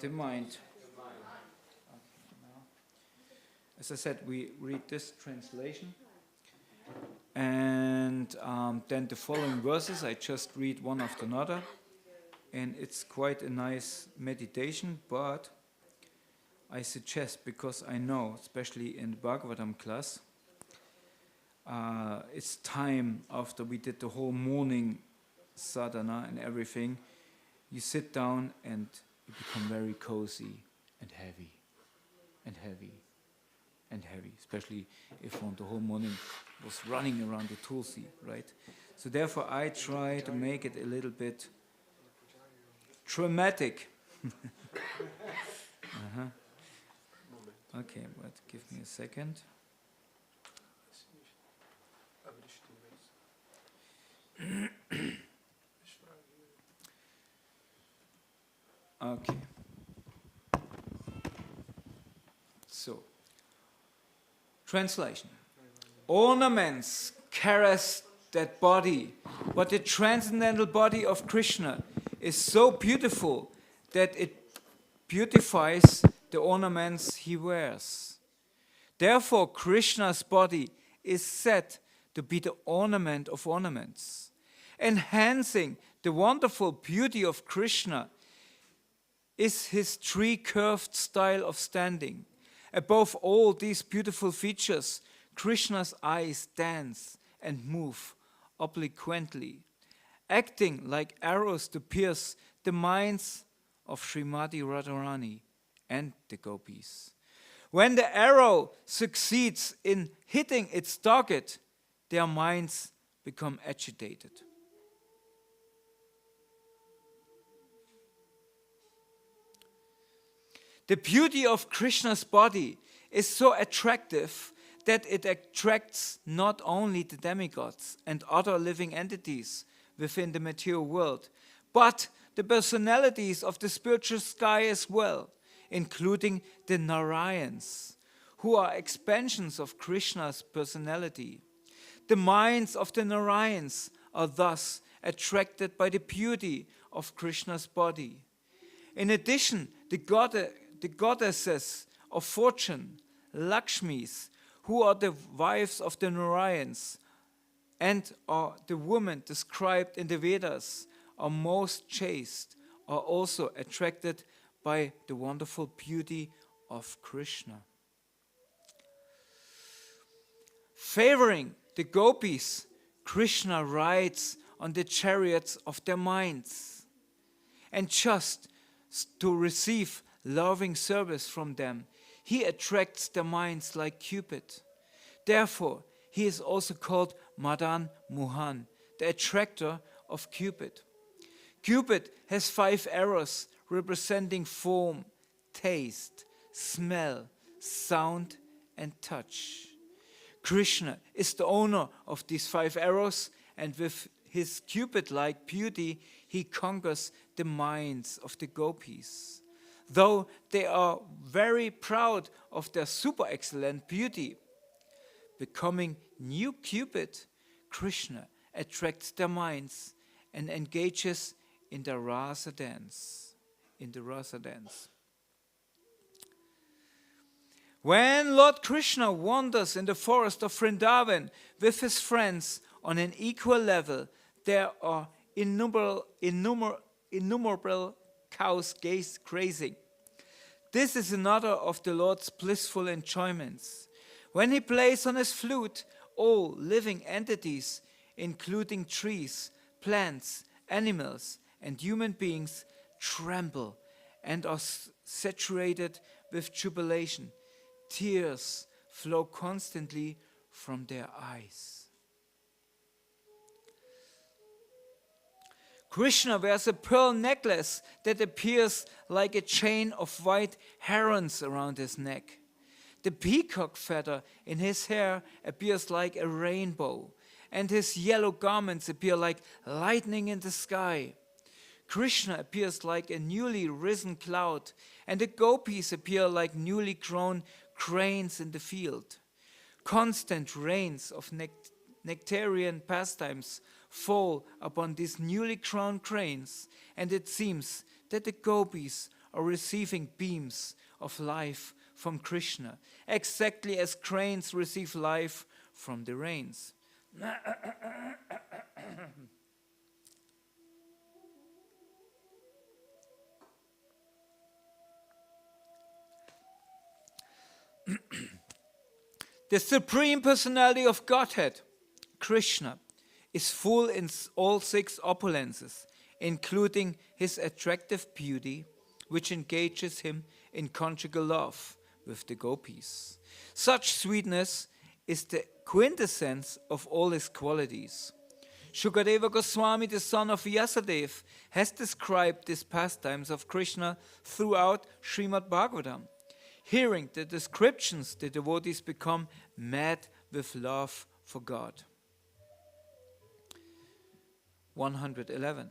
the mind. As I said, we read this translation. And then the following verses, I just read one after another. And it's quite a nice meditation, but I suggest, because I know, especially in the Bhagavatam class, it's time after we did the whole morning sadhana and everything, you sit down and you become very cozy and heavy and heavy and heavy, especially if one the whole morning was running around the Tulsi, right? So therefore I try to make it a little bit dramatic. Okay, but give me a second. Okay. So, translation. Ornaments caress that body, but the transcendental body of Krishna is so beautiful that it beautifies the ornaments he wears. Therefore, Krishna's body is said to be the ornament of ornaments. Enhancing the wonderful beauty of Krishna is his three-curved style of standing. Above all these beautiful features, Krishna's eyes dance and move obliquely, acting like arrows to pierce the minds of Srimati Radharani and the gopis. When the arrow succeeds in hitting its target, their minds become agitated. The beauty of Krishna's body is so attractive that it attracts not only the demigods and other living entities within the material world, but the personalities of the spiritual sky as well, including the Narayans, who are expansions of Krishna's personality. The minds of the Narayans are thus attracted by the beauty of Krishna's body. In addition, the goddesses of fortune, Lakshmis, who are the wives of the Narayans and are the women described in the Vedas, are most chaste, are also attracted by the wonderful beauty of Krishna. Favoring the gopis, Krishna rides on the chariots of their minds. And just to receive loving service from them, he attracts their minds like Cupid. Therefore, he is also called Madan Mohan, the attractor of Cupid. Cupid has 5 arrows representing form, taste, smell, sound, and touch. Krishna is the owner of these 5 arrows, and with his Cupid-like beauty, he conquers the minds of the gopis. Though they are very proud of their super excellent beauty, becoming new Cupid, Krishna attracts their minds and engages in the rasa dance. When Lord Krishna wanders in the forest of Vrindavan with his friends on an equal level, there are innumerable cows grazing. This is another of the Lord's blissful enjoyments. When he plays on his flute, all living entities, including trees, plants, animals, and human beings, tremble and are saturated with jubilation. Tears flow constantly from their eyes. Krishna wears a pearl necklace that appears like a chain of white herons around his neck. The peacock feather in his hair appears like a rainbow, and his yellow garments appear like lightning in the sky. Krishna appears like a newly risen cloud, and the gopis appear like newly grown cranes in the field. Constant rains of nectarian pastimes fall upon these newly crowned cranes, and it seems that the gopis are receiving beams of life from Krishna, exactly as cranes receive life from the rains. The Supreme Personality of Godhead, Krishna, is full in all six opulences, including his attractive beauty, which engages him in conjugal love with the gopis. Such sweetness is the quintessence of all his qualities. Shukadeva Goswami, the son of Vyasadeva, has described these pastimes of Krishna throughout Srimad-Bhagavatam. Hearing the descriptions, the devotees become mad with love for God. 111.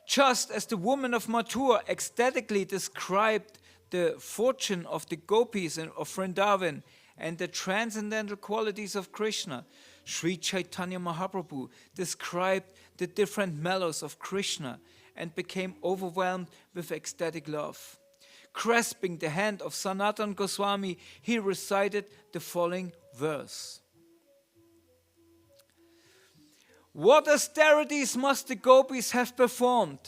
Just as the woman of Mathura ecstatically described the fortune of the gopis of Vrindavan and the transcendental qualities of Krishna, Sri Caitanya Mahaprabhu described the different mellows of Krishna and became overwhelmed with ecstatic love. Grasping the hand of Sanatana Goswami, he recited the following verse. What austerities must the gopis have performed?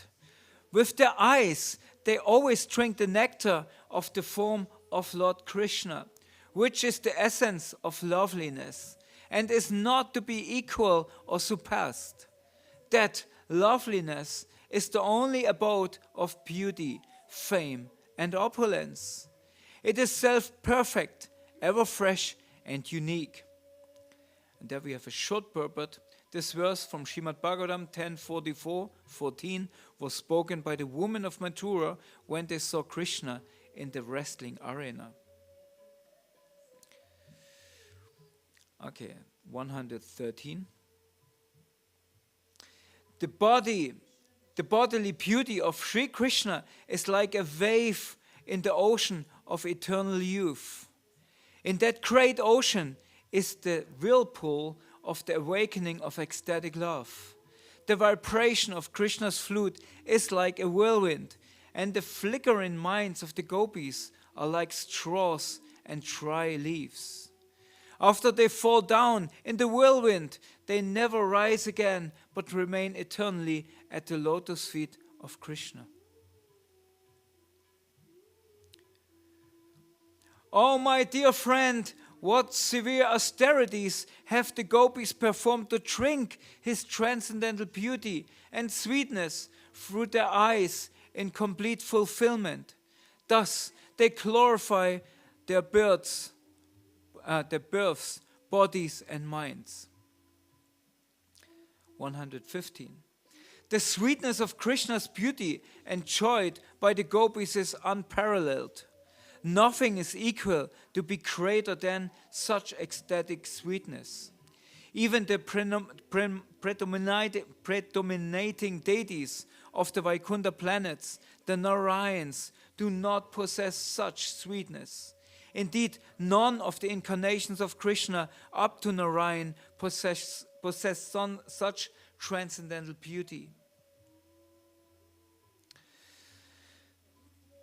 With their eyes, they always drink the nectar of the form of Lord Krishna, which is the essence of loveliness, and is not to be equal or surpassed. That loveliness is the only abode of beauty, fame, and opulence. It is self-perfect, ever fresh and unique. And there we have a short purport. This verse from Srimad-Bhagavatam 10:44-14 was spoken by the women of Mathura when they saw Krishna in the wrestling arena. Okay, 113. The bodily beauty of Sri Krishna is like a wave in the ocean of eternal youth. In that great ocean is the whirlpool of the awakening of ecstatic love. The vibration of Krishna's flute is like a whirlwind, and the flickering minds of the gopis are like straws and dry leaves. After they fall down in the whirlwind, they never rise again, but remain eternally at the lotus feet of Krishna. Oh, my dear friend, what severe austerities have the gopis performed to drink his transcendental beauty and sweetness through their eyes in complete fulfillment. Thus, they glorify their births, bodies, and minds. 115. The sweetness of Krishna's beauty enjoyed by the gopis is unparalleled. Nothing is equal to be greater than such ecstatic sweetness. Even the predominating deities of the Vaikuntha planets, the Narayans, do not possess such sweetness. Indeed, none of the incarnations of Krishna up to Narayan possess such transcendental beauty.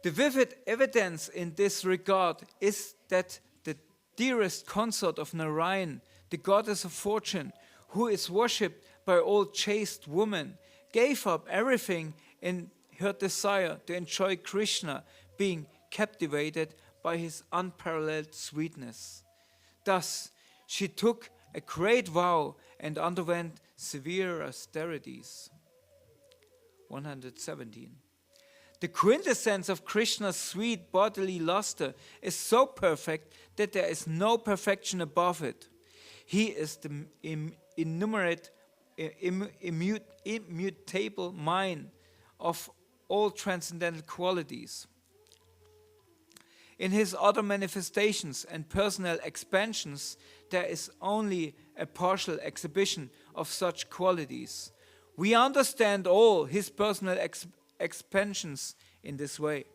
The vivid evidence in this regard is that the dearest consort of Narayan, the goddess of fortune, who is worshipped by all chaste women, gave up everything in her desire to enjoy Krishna, being captivated by his unparalleled sweetness. Thus, she took a great vow and underwent severe austerities. 117. The quintessence of Krishna's sweet bodily luster is so perfect that there is no perfection above it. He is the immutable mind of all transcendental qualities. In his other manifestations and personal expansions, there is only a partial exhibition of such qualities. We understand all his personal expansions in this way.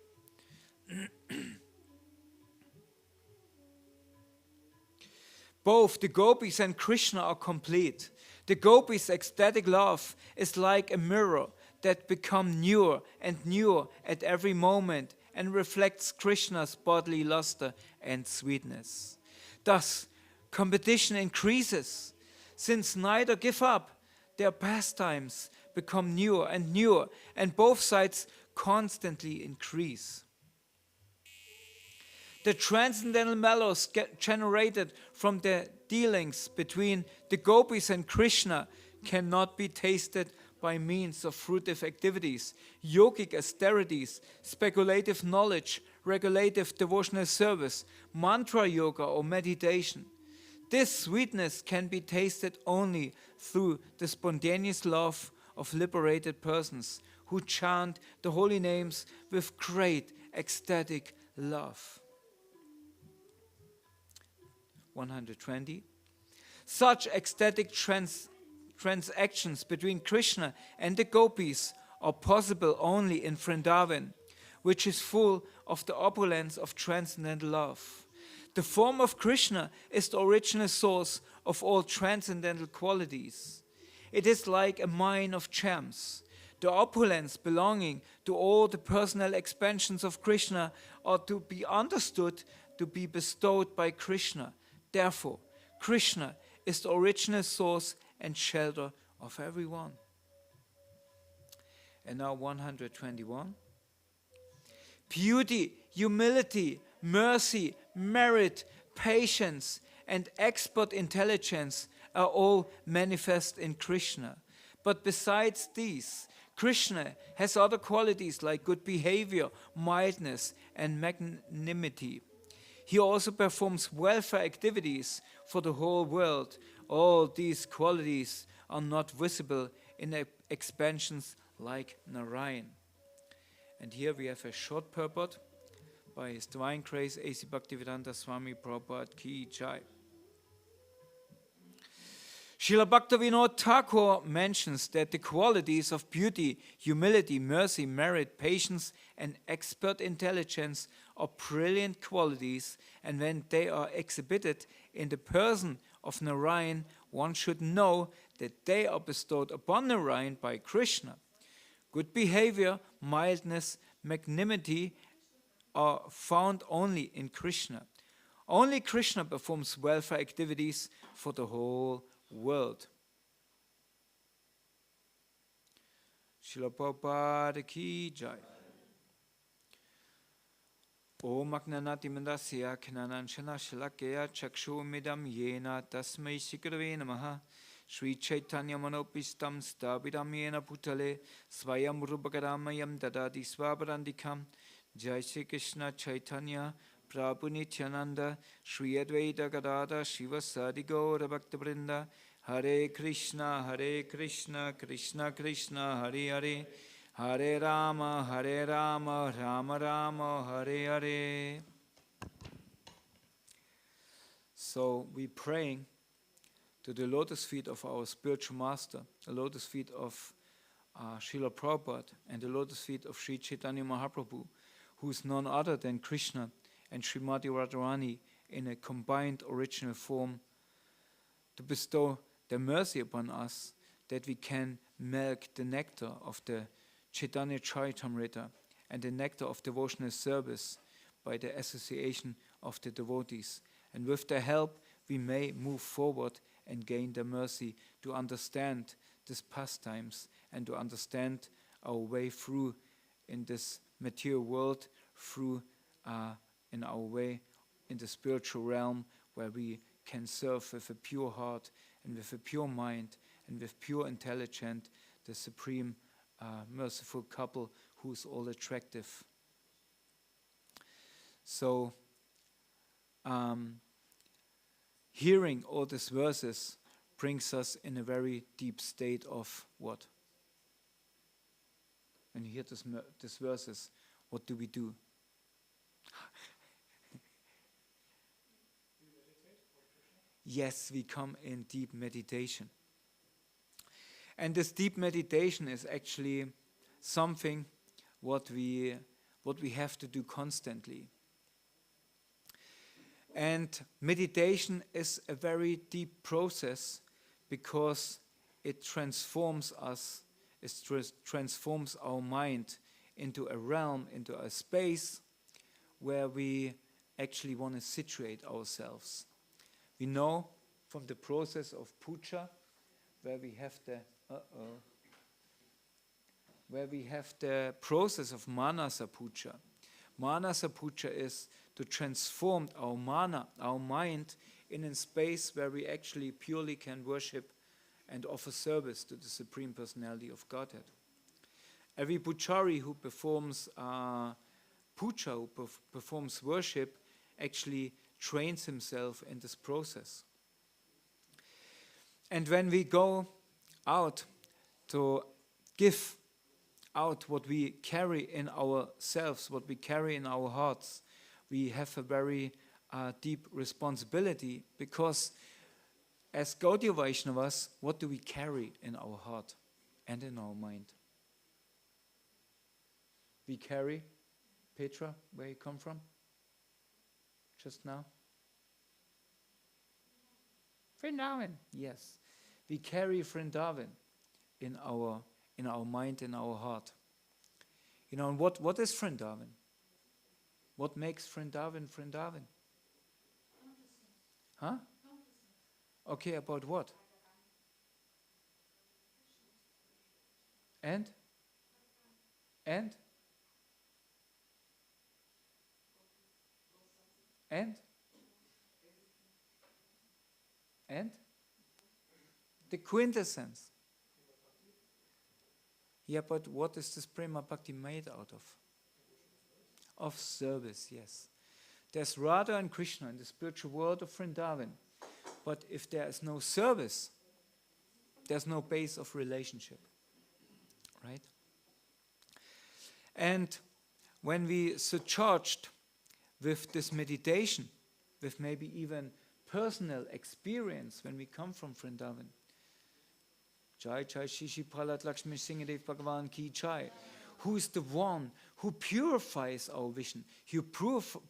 Both the gopis and Krishna are complete. The gopis' ecstatic love is like a mirror that becomes newer and newer at every moment and reflects Krishna's bodily luster and sweetness. Thus, competition increases, since neither give up. Their pastimes become newer, and both sides constantly increase. The transcendental mellows generated from the dealings between the gopis and Krishna cannot be tasted by means of fruitive activities, yogic austerities, speculative knowledge, regulative devotional service, mantra yoga, or meditation. This sweetness can be tasted only through the spontaneous love of liberated persons who chant the holy names with great ecstatic love. 120. Such ecstatic transactions between Krishna and the gopis are possible only in Vrindavan, which is full of the opulence of transcendental love. The form of Krishna is the original source of all transcendental qualities. It is like a mine of gems. The opulence belonging to all the personal expansions of Krishna are to be understood to be bestowed by Krishna. Therefore, Krishna is the original source and shelter of everyone. And now 121. Beauty, humility, mercy, merit, patience, and expert intelligence are all manifest in Krishna. But besides these, Krishna has other qualities like good behavior, mildness, and magnanimity. He also performs welfare activities for the whole world. All these qualities are not visible in expansions like Narayan. And here we have a short purport by His Divine Grace A.C. Bhaktivedanta Swami Prabhupada Ki Jai. Srila Bhaktivinoda Thakur mentions that the qualities of beauty, humility, mercy, merit, patience, and expert intelligence are brilliant qualities, and when they are exhibited in the person of Narayan, one should know that they are bestowed upon Narayan by Krishna. Good behavior, mildness, magnanimity are found only in Krishna. Only Krishna performs welfare activities for the whole world. Srila Prabhupada Ki Jai. Om Agnanati Mandasya Knanan Shana Shalakya Chakshu Midam Yena Tasmai Sikrave Namaha Sri Caitanya Manopistam Stabidam Yena Putale Svayam Rupakaramayam Dadadi Swabarandikam Jai Shri Krishna Chaitanya Prabhu Nityananda Sri Advaita Gadada Shiva Sadi Gaura Bhakta Vrinda Hare Krishna Krishna Krishna Hare Hare Hare Rama Rama Rama Hare Hare. So we praying to the lotus feet of our spiritual master, the lotus feet of Srila Prabhupada and the lotus feet of Sri Chaitanya Mahaprabhu, who is none other than Krishna and Srimati Radharani in a combined original form, to bestow their mercy upon us, that we can milk the nectar of the Chaitanya Caritamrita and the nectar of devotional service by the association of the devotees. And with their help, we may move forward and gain their mercy to understand these pastimes and to understand our way through in this material world, through in our way in the spiritual realm, where we can serve with a pure heart and with a pure mind and with pure intelligence the supreme merciful couple who is all attractive. So hearing all these verses brings us in a very deep state of what? When you hear these verses, what do we do? Yes, we come in deep meditation. And this deep meditation is actually something what we have to do constantly. And meditation is a very deep process because it transforms us, it transforms our mind into a realm, into a space where we actually want to situate ourselves. We know from the process of puja, where we have the process of manasa puja. Manasa puja is to transform our mana, our mind, in a space where we actually purely can worship and offer service to the Supreme Personality of Godhead. Every pujari who performs puja, who performs worship, actually trains himself in this process. And when we go out to give out what we carry in ourselves, what we carry in our hearts, we have a very deep responsibility, because as Gaudiya Vaishnavas, what do we carry in our heart and in our mind? We carry, Petra, where you come from? Just now? Vrindavan, yes. We carry Vrindavan in our mind, in our heart. You know, and what is Vrindavan? What makes Vrindavan Vrindavan? Huh? Okay, about what? And? And? And? And? The quintessence. Yeah, but what is this Prema Bhakti made out of? Of service, yes. There's Radha and Krishna in the spiritual world of Vrindavan. But if there is no service, there's no base of relationship. Right? And when we surcharged with this meditation, with maybe even personal experience when we come from Vrindavan, Jai Jai Shishi Pralat Lakshmi Singadev Bhagavan Ki Jai, who is the one who purifies our vision, who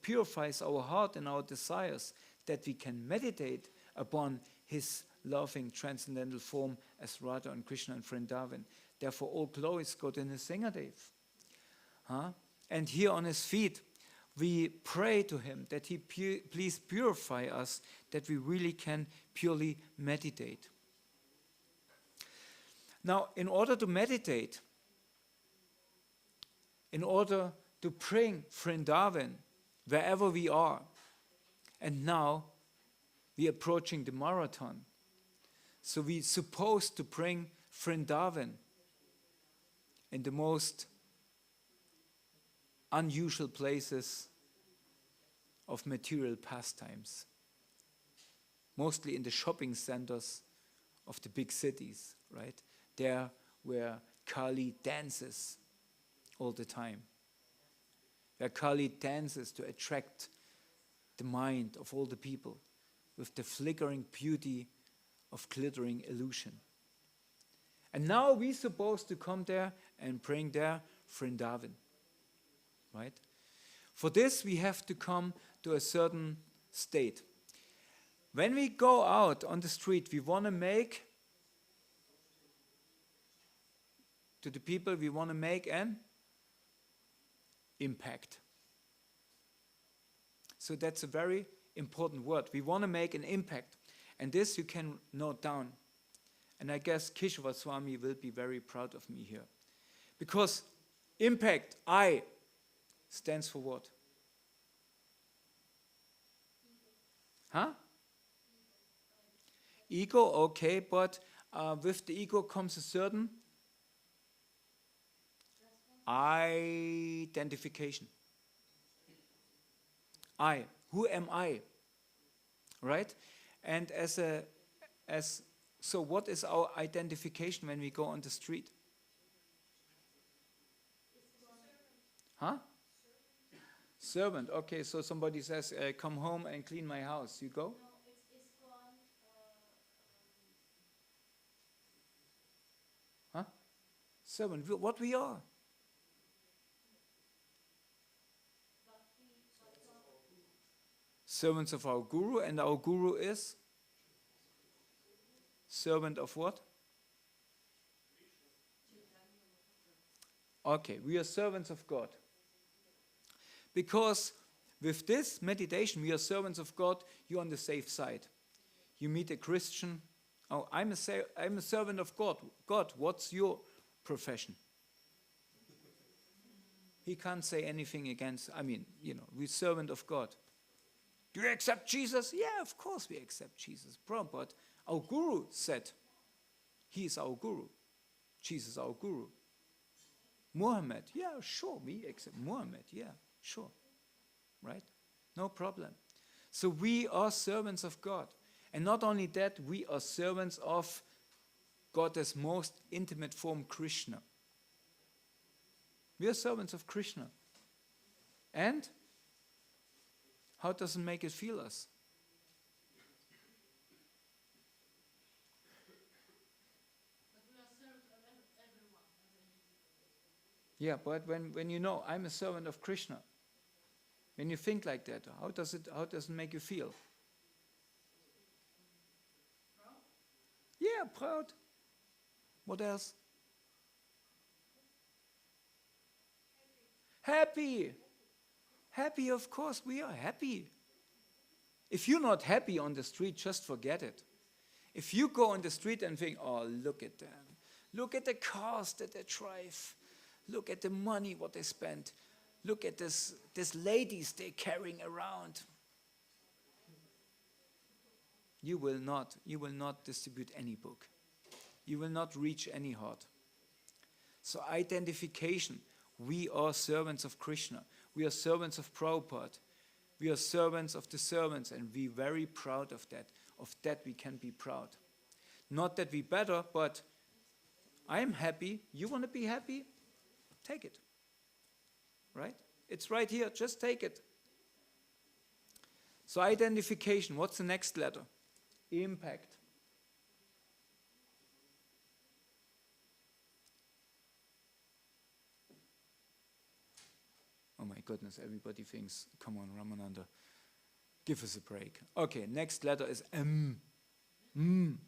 purifies our heart and our desires, that we can meditate upon his loving transcendental form as Radha and Krishna and Vrindavan. Therefore all glories go to Nrsingadev. And here on his feet, we pray to him that he please purify us, that we really can purely meditate. Now, in order to meditate, in order to bring Vrindavan wherever we are, and now we are approaching the marathon, so we're supposed to bring Vrindavan in the most unusual places of material pastimes, mostly in the shopping centers of the big cities, right? There where Kali dances all the time, where Kali dances to attract the mind of all the people with the flickering beauty of glittering illusion. And now we're supposed to come there and bring there Vrindavan, right? For this we have to come to a certain state. When we go out on the street, we want to make to the people, we want to make an impact. So that's a very important word. We want to make an impact. And this you can note down. And I guess Keshava Swami will be very proud of me here. Because impact, I, stands for what? Huh? Ego, okay, but with the ego comes a certain identification. I, who am I? Right? And so what is our identification when we go on the street? Huh? Servant. Okay, so somebody says, come home and clean my house. You go? No, it's called Huh? Servant. What we are? Servants of our Guru, and our Guru is? Servant of what? Okay, we are servants of God. Because With this meditation, we are servants of God, you're on the safe side. You meet a Christian, oh, I'm a servant of God. God, what's your profession? He can't say anything against, we're servant of God. Do you accept Jesus? Yeah, of course we accept Jesus. But our guru said, he is our guru. Jesus is our guru. Muhammad, yeah, sure, we accept Muhammad, yeah, sure. Right? No problem. So we are servants of God. And not only that, we are servants of God's most intimate form, Krishna. We are servants of Krishna. And how does it make it feel us? Yeah, but when you know I'm a servant of Krishna, when you think like that, how does it make you feel? Proud. Yeah, proud. What else? Happy. Happy, of course, we are happy. If you're not happy on the street, just forget it. If you go on the street and think, oh, look at them. Look at the cars that they drive. Look at the money what they spend. Look at this ladies they're carrying around. You will not distribute any book. You will not reach any heart. So identification. We are servants of Krishna. We are servants of Prabhupada. We are servants of the servants, and we're very proud of that. Of that we can be proud. Not that we're better, but I'm happy. You want to be happy? Take it. Right? It's right here. Just take it. So identification. What's the next letter? Impact. Oh my goodness, everybody thinks, come on, Ramananda, give us a break. Okay, next letter is M. M.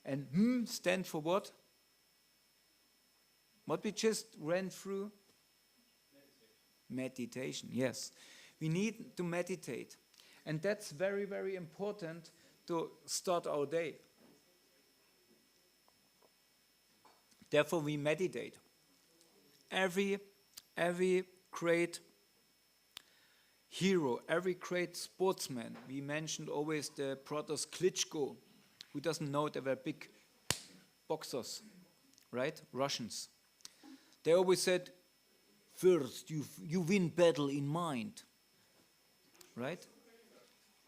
And M stand for what? What we just ran through? Meditation, yes. We need to meditate. And that's very, very important to start our day. Therefore, we meditate. Every great hero, every great sportsman, we mentioned always the brothers Klitschko. Who doesn't know they were big boxers, right? Russians. They always said, first you win battle in mind, right?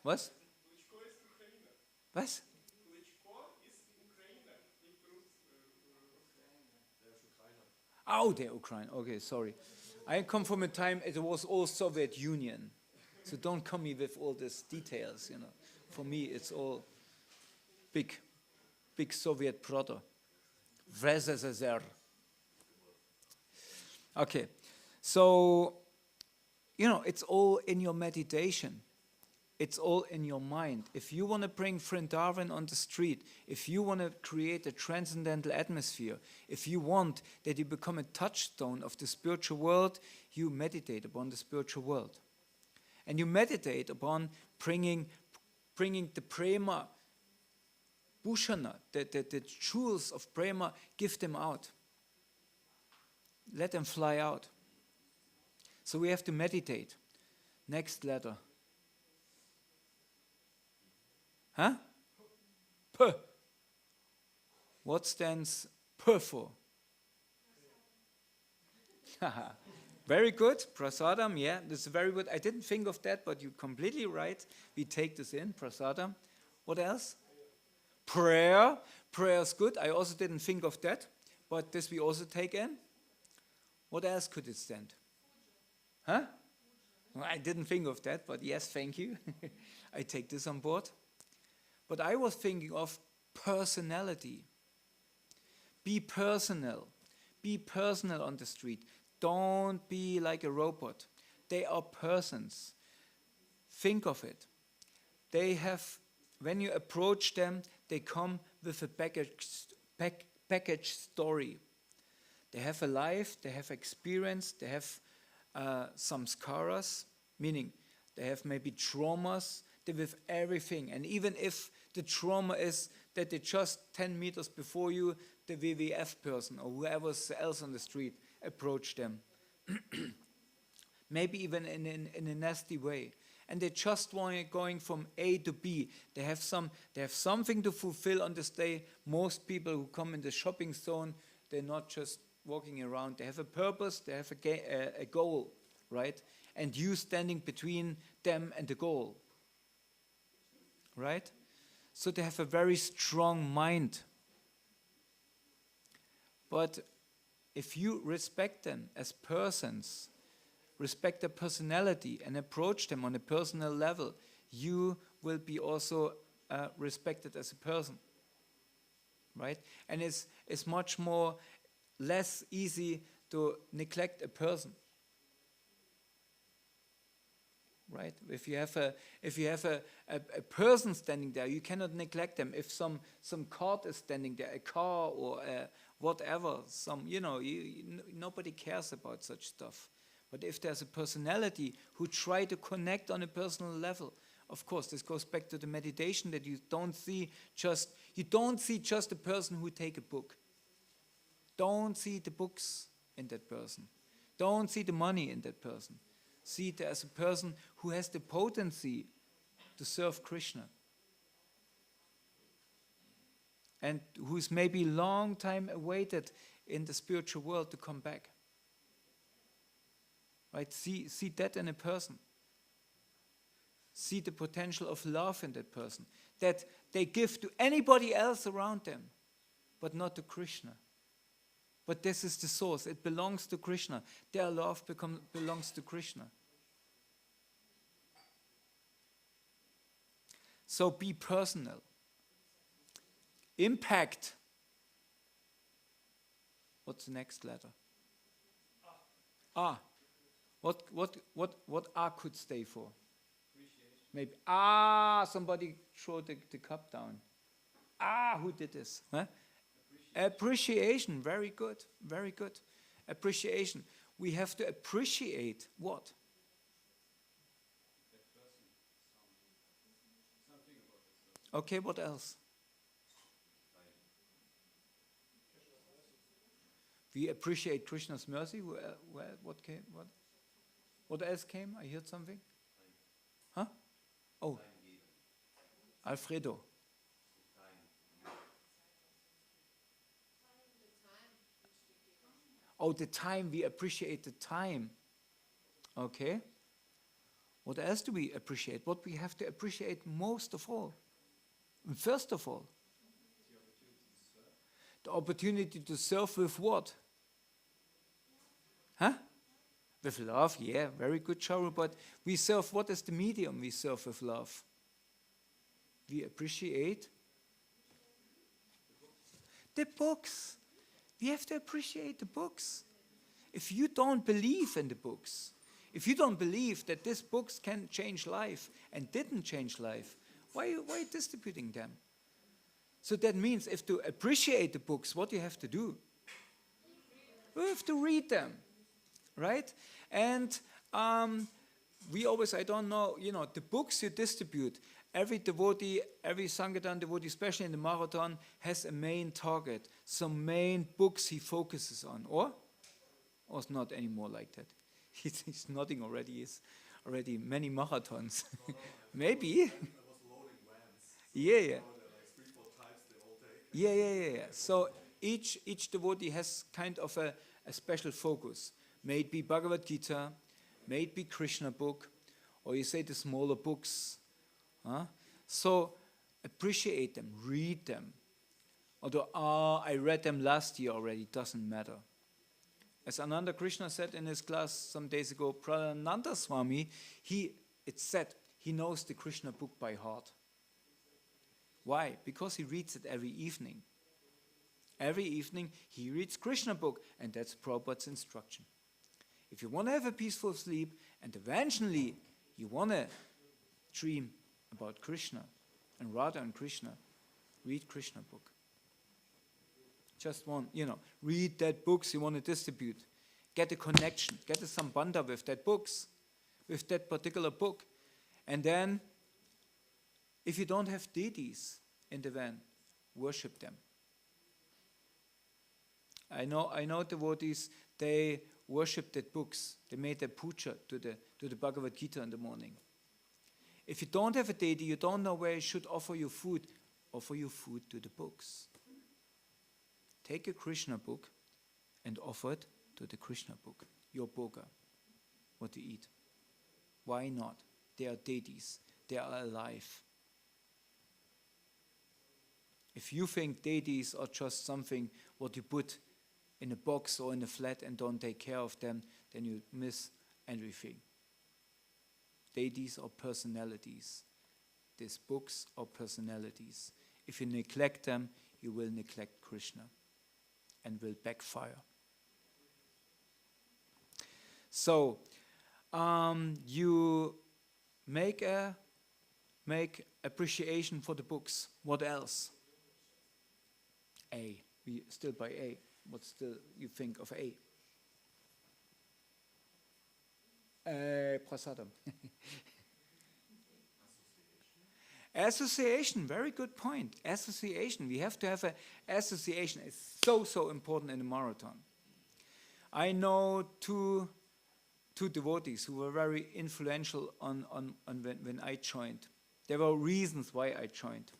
Was? Was? Oh, they're Ukraine. Okay, sorry. I come from a time it was all Soviet Union. So don't come me with all these details, you know. For me, it's all big Soviet brother. VSSR. Okay. So, you know, it's all in your meditation. It's all in your mind. If you want to bring Vrindavan on the street, if you want to create a transcendental atmosphere, if you want that you become a touchstone of the spiritual world, you meditate upon the spiritual world. And you meditate upon bringing the prema, bhushana, the jewels of prema, give them out. Let them fly out. So we have to meditate. Next letter. Huh? P. What stands P for? Very good. Prasadam, yeah, this is very good. I didn't think of that, but you're completely right. We take this in, prasadam. What else? Prayer. Prayer is good. I also didn't think of that, but this we also take in. What else could it stand? Huh? Well, I didn't think of that, but yes, thank you. I take this on board. But I was thinking of personality. Be personal. Be personal on the street. Don't be like a robot. They are persons. Think of it. They have, when you approach them, they come with a package story. They have a life, they have experience, they have some samskaras, meaning They have maybe traumas, they have everything. And even if the trauma is that they just 10 meters before you, the WWF person or whoever else on the street approach them. Maybe even in a nasty way. And they just want going from A to B. They have something to fulfill on this day. Most people who come in the shopping zone, they're not just walking around. They have a purpose, they have a goal, right? And you standing between them and the goal, right? So they have a very strong mind. But if you respect them as persons, respect their personality and approach them on a personal level, you will be also respected as a person, right? And it's much more less easy to neglect a person, right? If you have a person standing there, you cannot neglect them. If some cart is standing there, a car or whatever, nobody cares about such stuff. But if there's a personality who try to connect on a personal level, of course, this goes back to the meditation that you don't see just a person who take a book. Don't see the books in that person. Don't see the money in that person. See it as a person who has the potency to serve Krishna. And who's maybe long time awaited in the spiritual world to come back. Right? See that in a person. See the potential of love in that person. That they give to anybody else around them, but not to Krishna. But this is the source. It belongs to Krishna. Their love belongs to Krishna. So be personal. Impact. What's the next letter? Ah. What R could stay for? Maybe somebody threw the cup down. Who did this? Huh? Appreciation. Very good. Very good. Appreciation. We have to appreciate what? Okay, what else? We appreciate Krishna's mercy. What came? What else came? I heard something. Huh? Oh. Alfredo. Oh, the time. We appreciate the time. Okay. What else do we appreciate? What we have to appreciate most of all? And first of all, the opportunity to serve with what? Huh? With love, yeah, very good, Charu. But we serve, what is the medium we serve with love? We appreciate the books. We have to appreciate the books. If you don't believe in the books, if you don't believe that these books can change life and didn't change life, why are you distributing them? So that means if to appreciate the books, what you have to do? You have to read them, right? And we always, I don't know, the books you distribute, every devotee, every Sankirtan devotee, especially in the marathon, has a main target, some main books he focuses on, or it's not anymore like that. He's nodding already. He's already many marathons. Maybe. Yeah. Yeah. So each devotee has kind of a special focus. May it be Bhagavad Gita, may it be Krishna book, or you say the smaller books. So appreciate them, read them. Although, I read them last year already, doesn't matter. As Ananda Krishna said in his class some days ago, Prananda Swami, it said he knows the Krishna book by heart. Why? Because he reads it every evening. Every evening he reads Krishna book, and that's Prabhupada's instruction. If you want to have a peaceful sleep, and eventually you want to dream about Krishna and Radha and Krishna, read Krishna book. Just one, read that books you want to distribute. Get a connection, get a sambandha with that books, with that particular book. And then, if you don't have deities in the van, worship them. I know devotees, they worship the books. They made a puja to the Bhagavad Gita in the morning. If you don't have a deity, you don't know where you should offer your food. Offer your food to the books. Take a Krishna book and offer it to the Krishna book, your bhoga, what you eat. Why not? They are deities. They are alive. If you think deities are just something what you put in a box or in a flat and don't take care of them, then you miss everything. Deities are personalities. These books are personalities. If you neglect them, you will neglect Krishna and will backfire. So, you make appreciation for the books. What else? A. We still by A. What still you think of A? Prasadam. Association, very good point. Association, we have to have an association. It's so important in a marathon. I know two devotees who were very influential on when I joined. There were reasons why I joined.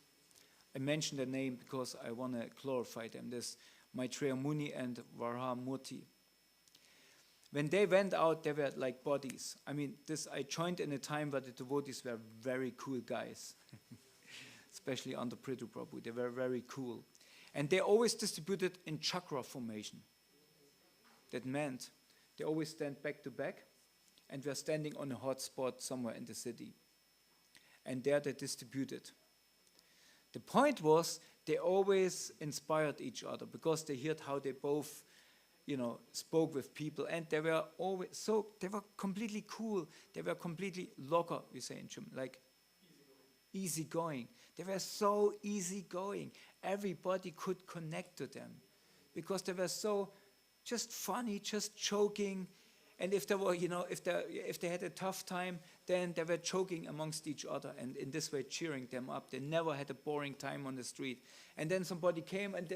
I mentioned their name because I want to glorify them. There's Maitreya Muni and Varahamurti. When they went out, they were like bodies. I mean, I joined in a time where the devotees were very cool guys, especially under Prabhu. They were very cool. And they always distributed in chakra formation. That meant they always stand back to back and were standing on a hot spot somewhere in the city. And there they distributed. The point was they always inspired each other because they heard how they both spoke with people, and they were completely cool. They were completely locker, we say in German, like easygoing. They were so easygoing. Everybody could connect to them because they were so just funny, just joking. And if they were, if they had a tough time, then they were joking amongst each other and in this way cheering them up. They never had a boring time on the street. And then somebody came and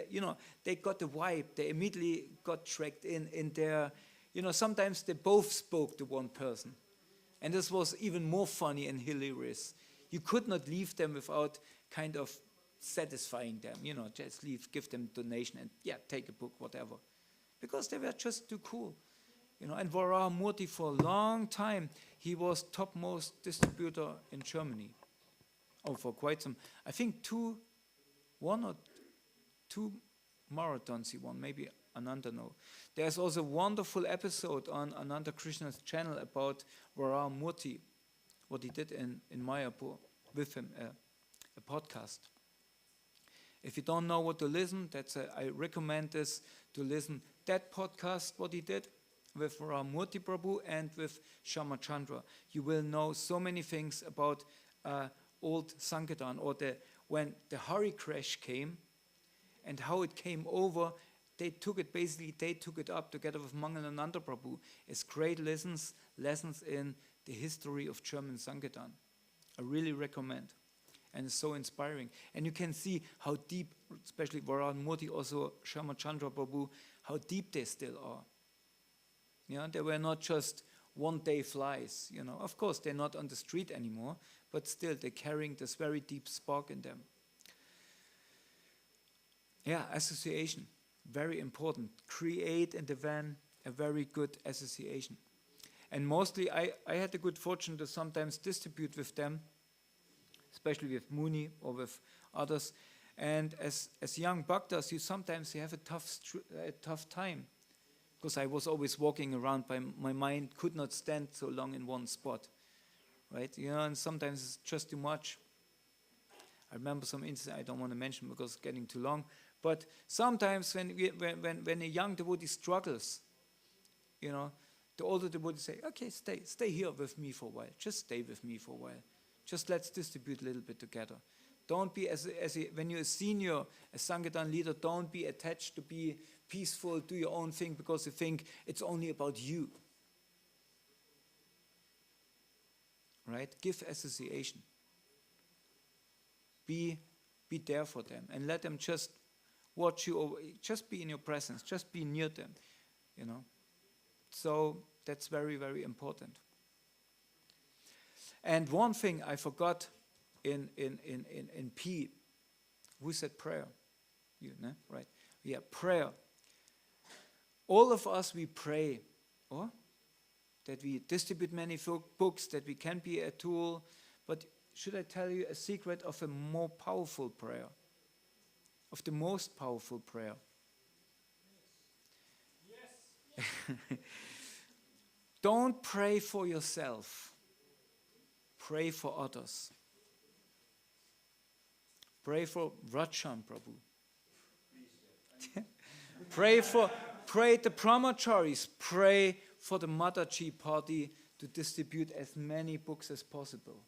they got the vibe. They immediately got dragged in their, sometimes they both spoke to one person. And this was even more funny and hilarious. You could not leave them without kind of satisfying them, just leave, give them donation and take a book, whatever. Because they were just too cool. And Varahamurti for a long time, he was topmost distributor in Germany. Oh, for quite some, I think one or two marathons he won, maybe Ananda, no. There's also a wonderful episode on Ananda Krishna's channel about Varahamurti, what he did in Mayapur with him, a podcast. If you don't know what to listen, I recommend this to listen. That podcast, what he did, with Ramurti Prabhu and with Shamachandra. You will know so many things about old Sankirtan, or when the Hari crash came and how it came over. They took it up together with Mangalananda Prabhu as great lessons in the history of German Sankirtan. I really recommend. And it's so inspiring. And you can see how deep, especially Varahamurti, also Shamachandra Prabhu, how deep they still are. They were not just one-day flies. Of course, they're not on the street anymore, but still they're carrying this very deep spark in them. Association, very important. Create in the van a very good association. And mostly, I had the good fortune to sometimes distribute with them, especially with Muni or with others. And as young bhaktas, you sometimes have a tough time. Because I was always walking around, my mind could not stand so long in one spot, right? And sometimes it's just too much. I remember some incident I don't want to mention because it's getting too long. But sometimes when a young devotee struggles, the older devotees say, okay, stay here with me for a while. Just stay with me for a while. Just let's distribute a little bit together. Don't be, when you're a senior, a Sankirtan leader, don't be attached to be peaceful, do your own thing because you think it's only about you. right? Give association. Be there for them and let them just watch you, or just be in your presence, just be near them, you know. So that's very, very important. And one thing I forgot in P, who said prayer? You, no? Right? Yeah, prayer. All of us, we pray, or that we distribute many books, that we can be a tool. But should I tell you a secret of a more powerful prayer? Of the most powerful prayer? Yes. Don't pray for yourself. Pray for others. Pray for Rachan Prabhu. Pray the brahmacharis. Pray for the Mataji party to distribute as many books as possible.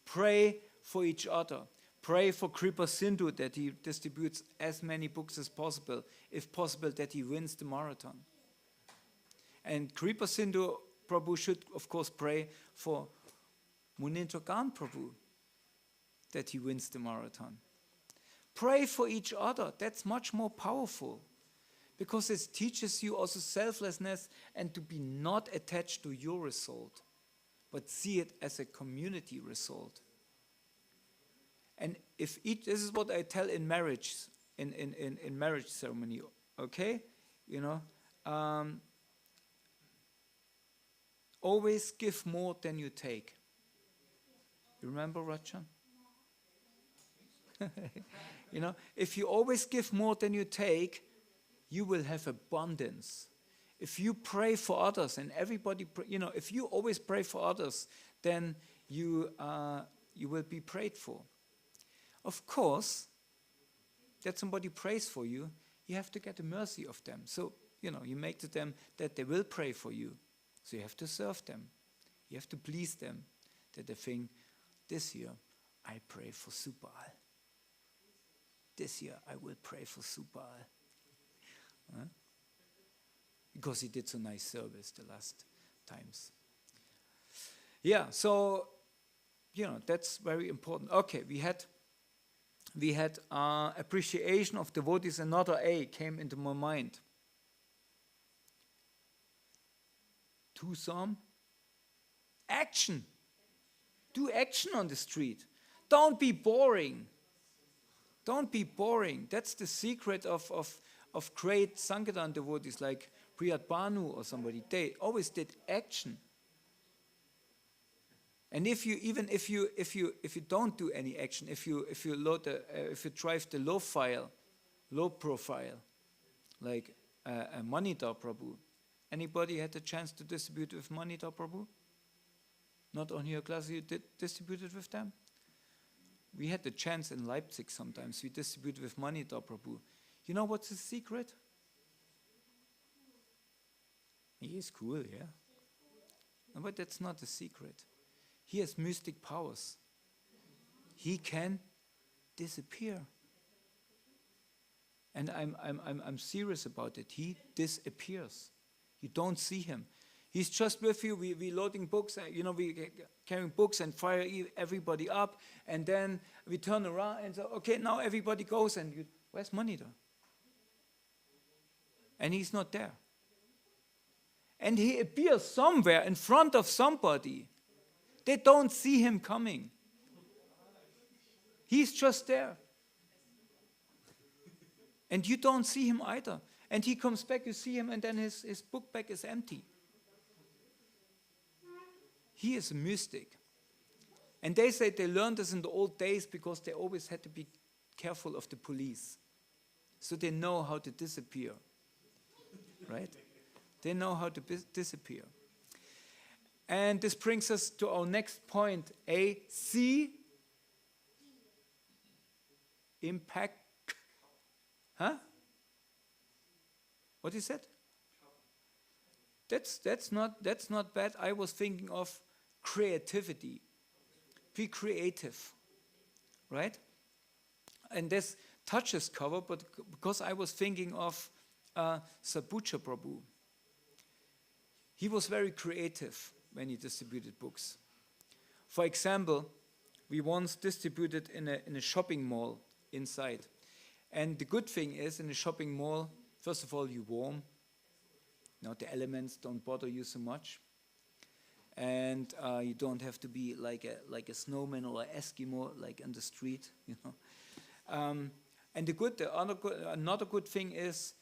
Pray for each other. Pray for Kripa Sindhu that he distributes as many books as possible, if possible that he wins the marathon. And Kripa Sindhu Prabhu should, of course, pray for Munindra Gan Prabhu that he wins the marathon. Pray for each other. That's much more powerful because it teaches you also selflessness and to be not attached to your result, but see it as a community result. And if each, this is what I tell in marriage, in marriage ceremony, okay? You know, always give more than you take. You remember, Rachan? You know, if you always give more than you take, you will have abundance. If you pray for others and everybody, you know, if you always pray for others, then you will be prayed for. Of course, that somebody prays for you, you have to get the mercy of them. So, you know, you make to them that they will pray for you. So you have to serve them. You have to please them. That they think, this year I pray for Supal. This year I will pray for Supal. Huh? Because he did so nice service the last times. Yeah, so, you know, that's very important. Okay, we had appreciation of devotees. Another A came into my mind. Do some action. Do action on the street. Don't be boring. Don't be boring. That's the secret of great Sankirtan devotees like Priyat Banu or somebody. They always did action. And if you don't do any action, if you drive the low profile, like Manita Prabhu, anybody had the chance to distribute with Manita Prabhu? Not on your class, you distributed with them? We had the chance in Leipzig sometimes. We distributed with Manita Prabhu. You know what's the secret? He is cool, yeah. But that's not the secret. He has mystic powers. He can disappear. And I'm serious about it. He disappears. You don't see him. He's just with you. We loading books. You know, we carrying books and fire everybody up. And then we turn around and say, okay, now everybody goes. And where's Manita? And he's not there. And he appears somewhere in front of somebody. They don't see him coming. He's just there. And you don't see him either. And he comes back, you see him, and then his book bag is empty. He is a mystic. And they say they learned this in the old days because they always had to be careful of the police. So they know how to disappear. Right? They know how to disappear. And this brings us to our next point. A, C, impact. Huh? What is that? That's not bad. I was thinking of creativity. Be creative, right? And this touches cover, but because I was thinking of Sabucha Prabhu. He was very creative. when he distributed books. For example, we once distributed in a shopping mall inside. And the good thing is, in a shopping mall, first of all, you're warm. The elements don't bother you so much. And you don't have to be like a snowman or an Eskimo, like on the street, And another good thing is,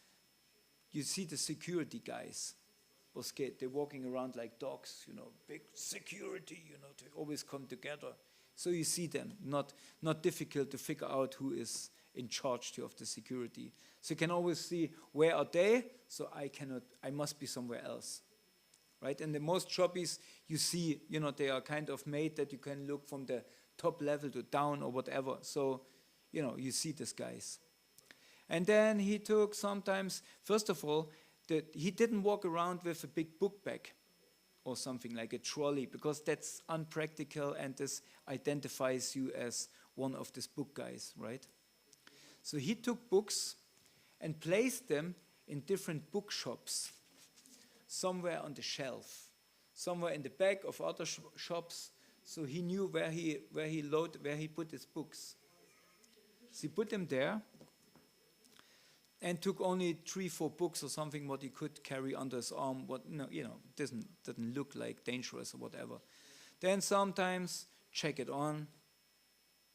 you see the security guys. They're walking around like dogs, big security, they always come together. So you see them, not difficult to figure out who is in charge of the security. So you can always see, where are they? So I must be somewhere else. Right? And the most shoppies you see, they are kind of made that you can look from the top level to down or whatever. So, you see these guys. And then he took sometimes, first of all, he didn't walk around with a big book bag or something like a trolley, because that's unpractical and this identifies you as one of these book guys, right? So he took books and placed them in different bookshops, somewhere on the shelf, somewhere in the back of other shops, so he knew where he put his books. So he put them there and took only 3-4 books or something what he could carry under his arm, doesn't look like dangerous or whatever. Then sometimes check it on,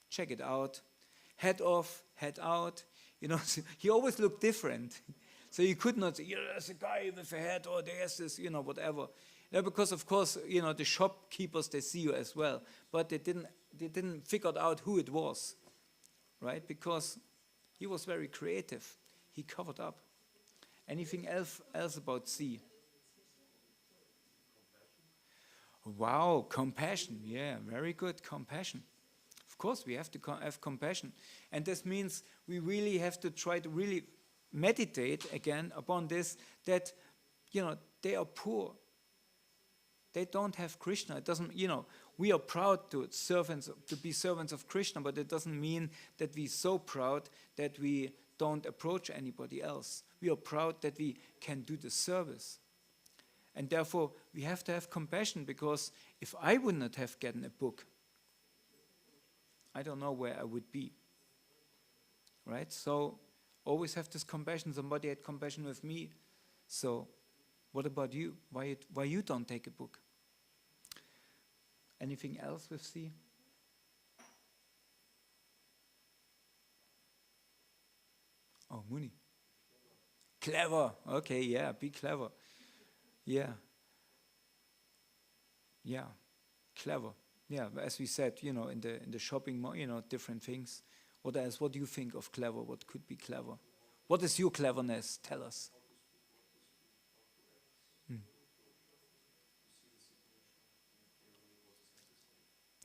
check it out, head off, head out. So he always looked different. So you could not say, there's a guy with a hat, or there's this, whatever. Because of course, the shopkeepers, they see you as well, but they didn't figure out who it was, right? Because he was very creative. He covered up. Anything else about C? Wow, compassion. Yeah, very good, compassion. Of course, we have to have compassion. And this means we really have to try to really meditate again upon this, that, they are poor. They don't have Krishna. It doesn't, we are proud to be servants of Krishna, but it doesn't mean that we're so proud that we don't approach anybody else. We are proud that we can do the service. And therefore, we have to have compassion, because if I would not have gotten a book, I don't know where I would be. Right? So, always have this compassion. Somebody had compassion with me. So, what about you? Why you don't take a book? Anything else with C? Oh, Muni. Clever. Okay, yeah, be clever. Yeah. Yeah, clever. Yeah, as we said, in the shopping mall, different things. What else? What do you think of clever? What could be clever? What is your cleverness? Tell us.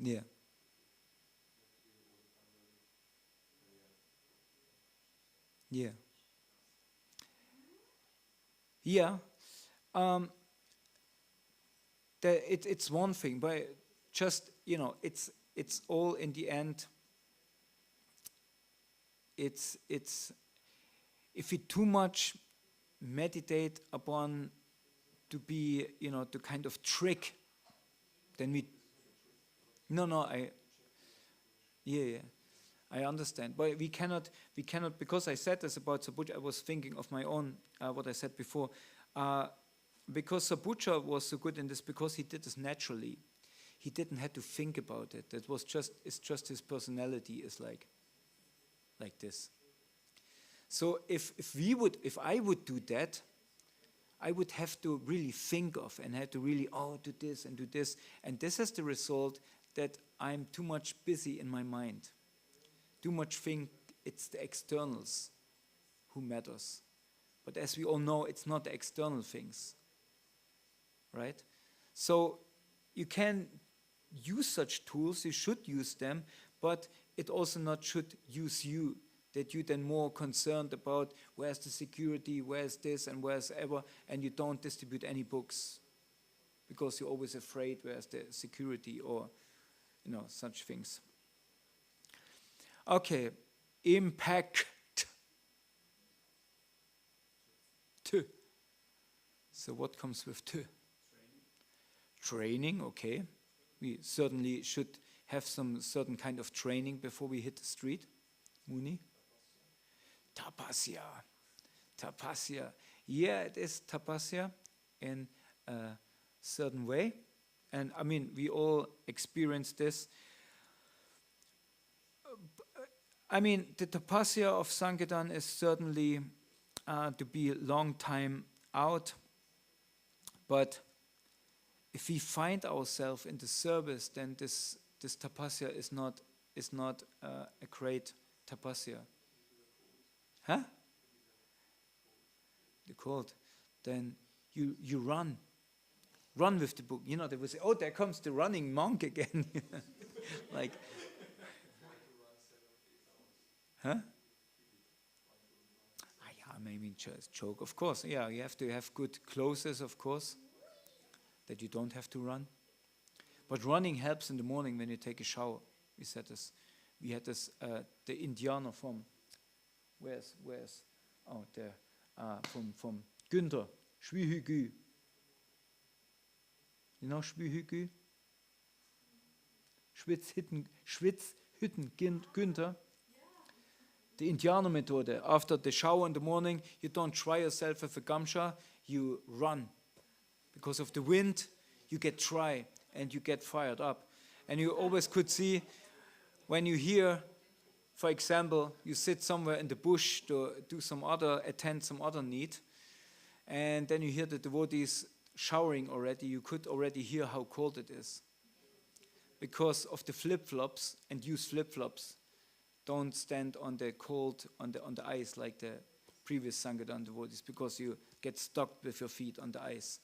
Yeah. Yeah. Yeah. It's one thing, but just, it's all in the end. It's if we too much meditate upon to be, to kind of trick, then we. Yeah. I understand, but we cannot, because I said this about Sabuja, I was thinking of my own, what I said before, because Sabuja was so good in this, because he did this naturally. He didn't have to think about it. It's just his personality is like this. So if I would do that, I would have to really think of and have to really, do this and do this. And this has the result that I'm too much busy in my mind. Too much think it's the externals who matters. But as we all know, it's not the external things. Right? So you can use such tools, you should use them, but it also not should use you, that you then more concerned about where's the security, where's this and where's ever, and you don't distribute any books because you're always afraid where's the security or such things. Okay, impact. T. So what comes with T? training, okay. We certainly should have some certain kind of training before we hit the street. Muni? Tapasya. Tapasya. Yeah, it is tapasya in a certain way. And I mean, we all experience this. I mean, the tapasya of Sankirtan is certainly to be a long time out. But if we find ourselves in the service, then this tapasya is not a great tapasya. Huh? The cold. Then you run with the book. You know, they will say, "Oh, there comes the running monk again." Like, huh? Yeah, maybe just joke. Of course, yeah, you have to have good clothes, of course, that you don't have to run. But running helps in the morning when you take a shower. We said this. We had this. The Indianer from where's there from Günther Schwihügü. You know Schwihügü? Schwitzhütten Günther. The Indianer method. After the shower in the morning, you don't dry yourself with a gamsha, you run. Because of the wind, you get dry and you get fired up. And you always could see when you hear, for example, you sit somewhere in the bush to attend some other need, and then you hear the devotees showering already, you could already hear how cold it is. Because of the flip-flops, and use flip-flops, don't stand on the cold, on the ice like the previous Sankirtan devotees, because you get stuck with your feet on the ice.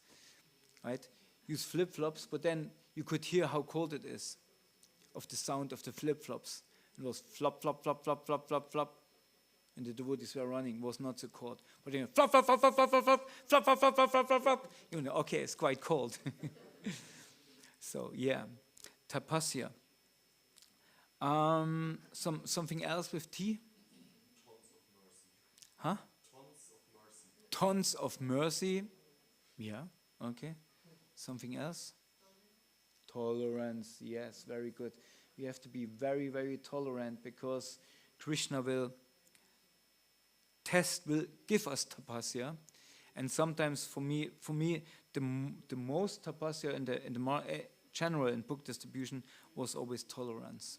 Right? Use flip-flops, but then you could hear how cold it is of the sound of the flip-flops. It was flop, flop, flop, flop, flop, flop, flop. And the devotees were running. It was not so cold. But you know, flop, flop, flop, flop, flop, flop, flop, flop, flop, flop, flop, flop, flop, flop. You know, okay, it's quite cold. So, yeah. Tapasya. Something else with tea? Huh? Tons of mercy. Yeah, okay. Something else? Tolerance, yes, very good. We have to be very, very tolerant, because Krishna will give us tapasya. And sometimes for me, the most tapasya in the general in book distribution was always tolerance.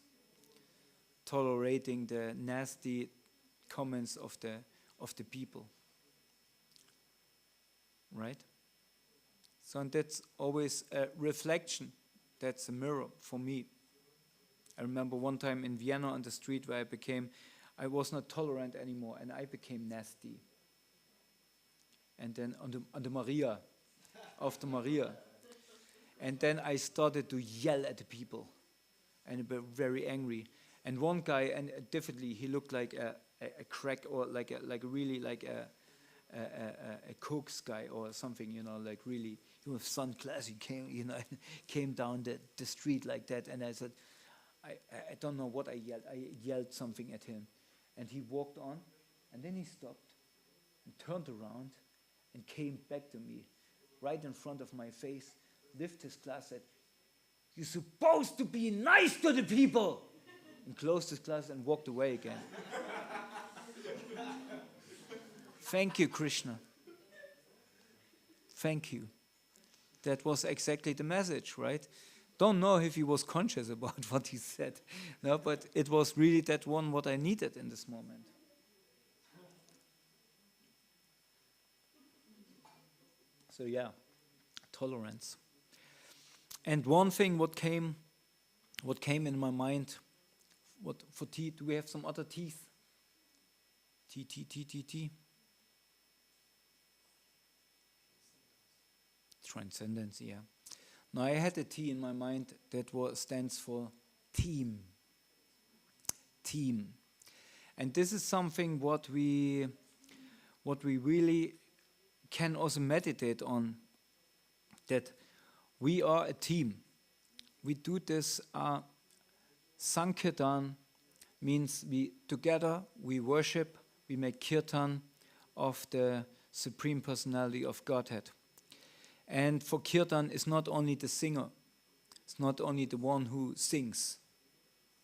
Tolerating the nasty comments of the people. Right? So and that's always a reflection. That's a mirror for me. I remember one time in Vienna on the street where I was not tolerant anymore, and I became nasty. And then on the Maria, after Maria. And then I started to yell at the people, and be very angry. And one guy, and definitely he looked like a crack, or like a Coke's guy or something, you know, like really, with sunglasses, he came down the street like that, and I said, I don't know what I yelled. I yelled something at him, and he walked on, and then he stopped and turned around and came back to me, right in front of my face, lifted his glass, said, "You're supposed to be nice to the people," and closed his glass and walked away again. Thank you, Krishna. Thank you. That was exactly the message, right? Don't know if he was conscious about what he said, no, but it was really that one what I needed in this moment. So yeah, tolerance. And one thing what came in my mind, what for tea? Do we have some other teeth? Tea. Transcendence, yeah. Now I had a T in my mind that stands for team. Team. And this is something what we really can also meditate on, that we are a team. We do this, Sankirtan means we together, we worship, we make kirtan of the Supreme Personality of Godhead. And for kirtan, it's not only the singer. It's not only the one who sings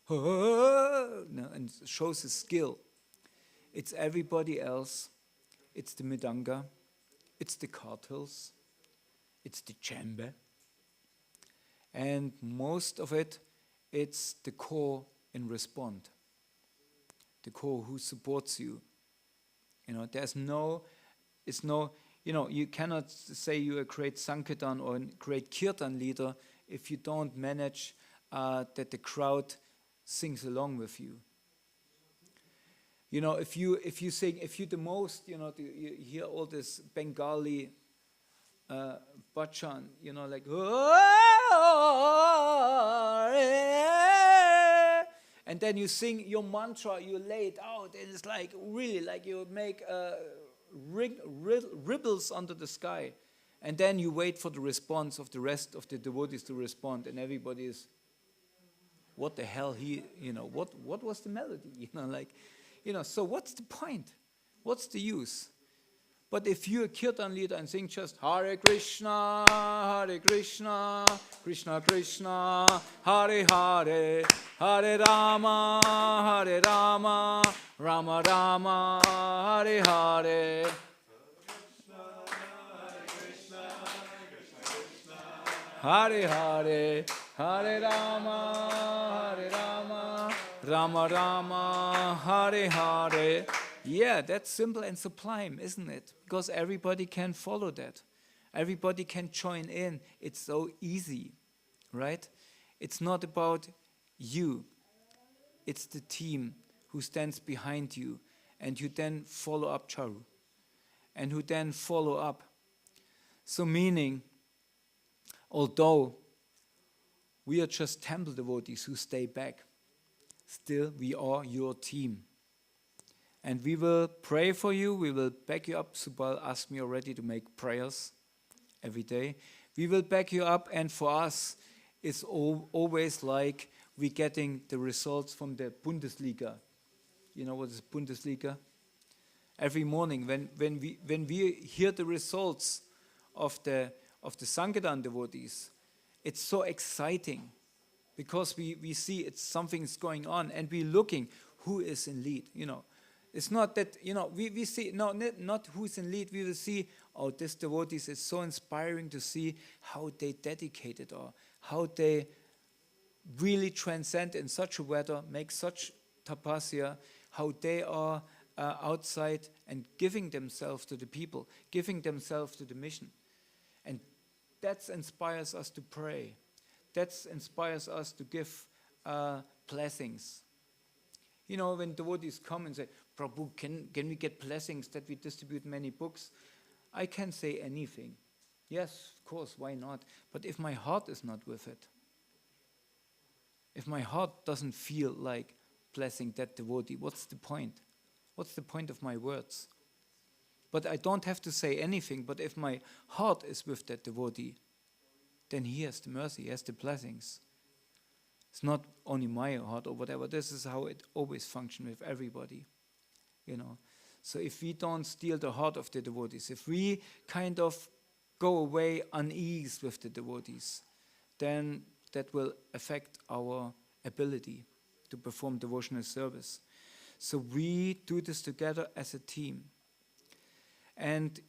and shows his skill. It's everybody else. It's the mridanga. It's the kartals. It's the djembe. And most of it, it's the core in respond. The core who supports you. You cannot say you're a great Sankirtan or a great Kirtan leader if you don't manage that the crowd sings along with you. If you the most, you hear all this Bengali bhajan, like, and then you sing your mantra, you lay it out, and it's like really like you make ripples under the sky, and then you wait for the response of the rest of the devotees to respond, and everybody is, what the hell what was the melody, so what's the point? What's the use? But if you're a kirtan leader and sing just Hare Krishna, Krishna Krishna, Hare Hare, Hare Rama, Rama Rama, Hare Hare. Hare Hare, Hare Rama, Rama Rama, Hare Hare. Yeah, that's simple and sublime, isn't it? Because everybody can follow that. Everybody can join in. It's so easy, right? It's not about you. It's the team who stands behind you, and you then follow up Charu, and who then follow up. So meaning, although we are just temple devotees who stay back, still we are your team. And we will pray for you. We will back you up. Subal asked me already to make prayers every day. We will back you up. And for us, it's always like we're getting the results from the Bundesliga. You know what is Bundesliga? Every morning when we hear the results of the Sankirtan devotees, it's so exciting because we see something's going on, and we're looking who is in lead. It's not that, we see, no, not who's in lead. We will see, this devotees is so inspiring to see how they dedicated or how they really transcend in such a weather, make such tapasya, how they are outside and giving themselves to the people, giving themselves to the mission. And that inspires us to pray. That inspires us to give blessings. When devotees come and say, Prabhu, can we get blessings that we distribute many books? I can say anything. Yes, of course, why not? But if my heart is not with it, if my heart doesn't feel like blessing that devotee, what's the point? What's the point of my words? But I don't have to say anything, but if my heart is with that devotee, then he has the mercy, he has the blessings. It's not only my heart or whatever. This is how it always functions with everybody. So if we don't steal the heart of the devotees, if we kind of go away unease with the devotees, then that will affect our ability to perform devotional service. So we do this together as a team. And,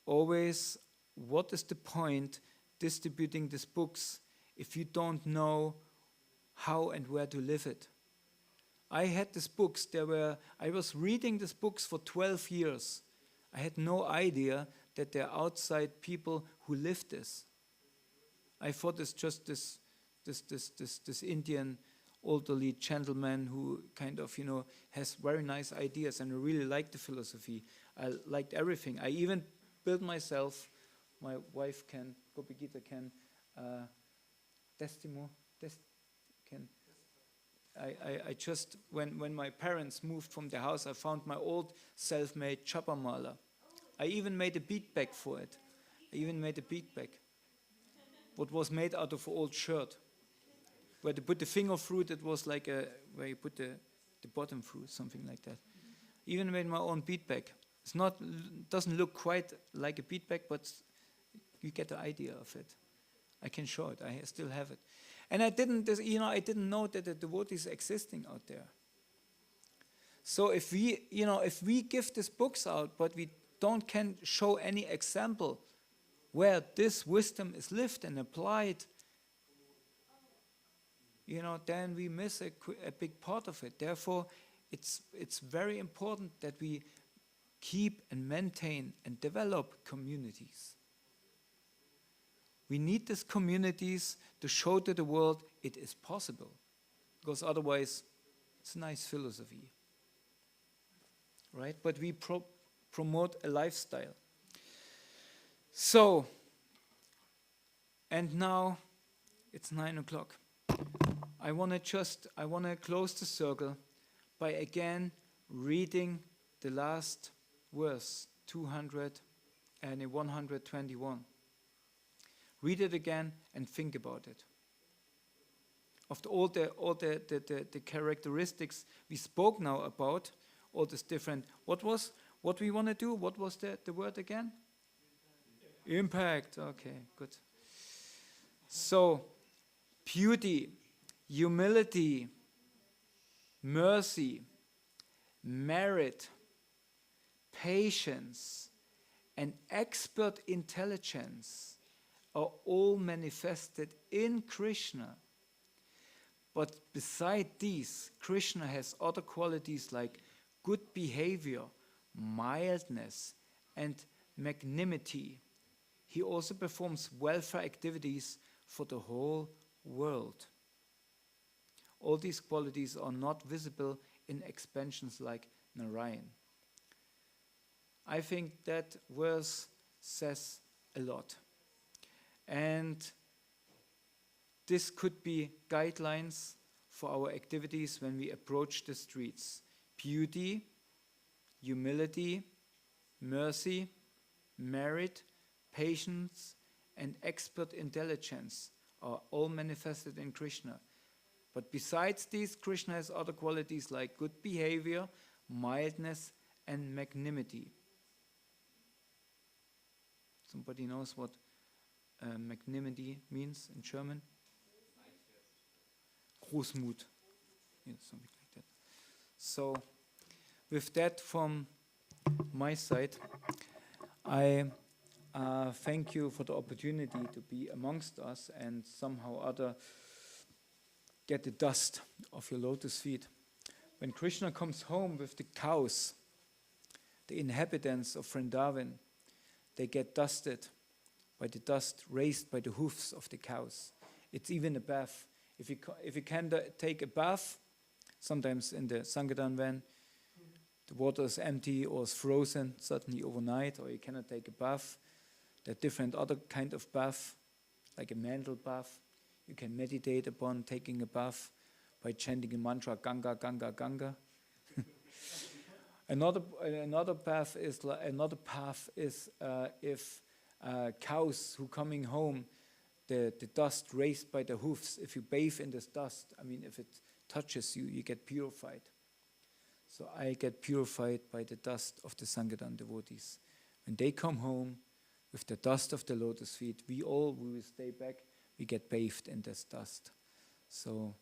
always, what is the point distributing these books if you don't know how and where to live it? I had these books, I was reading these books for 12 years. I had no idea that there are outside people who live this. I thought it's just this Indian elderly gentleman who kind of, has very nice ideas, and I really liked the philosophy. I liked everything. I even built myself, my wife can, Bhagavad Gita can, I just, when my parents moved from the house, I found my old self-made chapamala. I even made a bead bag for it. What was made out of an old shirt. Where they put the finger through, it was like where you put the bottom through, something like that. Even made my own bead bag. Doesn't look quite like a bead bag, but you get the idea of it. I can show it. I still have it. And I didn't know that the devotees existing out there. So if we give these books out, but we can show any example where this wisdom is lived and applied, then we miss a big part of it. Therefore, it's very important that we keep and maintain and develop communities. We need these communities to show to the world it is possible, because otherwise it's a nice philosophy, right? But we promote a lifestyle. So, and now it's 9 o'clock. I want to close the circle by again reading the last verse, 121. Read it again and think about it. Of all the characteristics we spoke now about, all this different. What we want to do? What was the word again? Impact. Okay, good. So, beauty, humility, mercy, merit, patience, and expert intelligence are all manifested in Krishna. But beside these, Krishna has other qualities like good behavior, mildness, and magnanimity. He also performs welfare activities for the whole world. All these qualities are not visible in expansions like Narayan. I think that verse says a lot. And this could be guidelines for our activities when we approach the streets. Beauty, humility, mercy, merit, patience, and expert intelligence are all manifested in Krishna. But besides these, Krishna has other qualities like good behavior, mildness, and magnanimity. Somebody knows what magnanimity means in German? Großmut. Yeah, something like that. So, with that from my side, I thank you for the opportunity to be amongst us and somehow or other get the dust of your lotus feet. When Krishna comes home with the cows, the inhabitants of Vrindavan, they get dusted by the dust raised by the hoofs of the cows. It's even a bath. If you can take a bath, sometimes in the Sankirtan van, the water is empty or is frozen suddenly overnight, or you cannot take a bath. There are different other kind of bath, like a mantle bath. You can meditate upon taking a bath by chanting a mantra, Ganga, Ganga, Ganga. Another path is if cows who coming home, the dust raised by the hoofs, if you bathe in this dust, if it touches you, you get purified. So I get purified by the dust of the Sankirtan devotees. When they come home with the dust of the lotus feet, we will stay back, we get bathed in this dust. So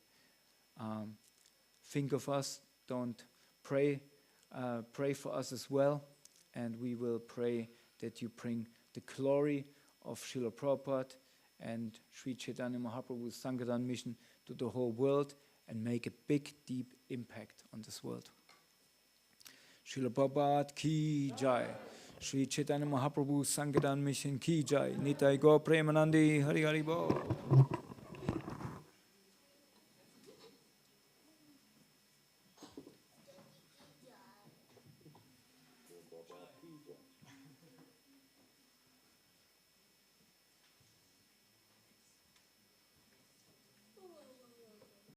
think of us, don't pray for us as well, and we will pray that you bring the glory of Srila Prabhupada and Sri Chaitanya Mahaprabhu's Sankirtan mission to the whole world and make a big, deep impact on this world. Srila Prabhupada ki jai. Sri Chaitanya Mahaprabhu's Sankirtan mission ki jai. Nitai Go Premanandi Hari Hari Bo.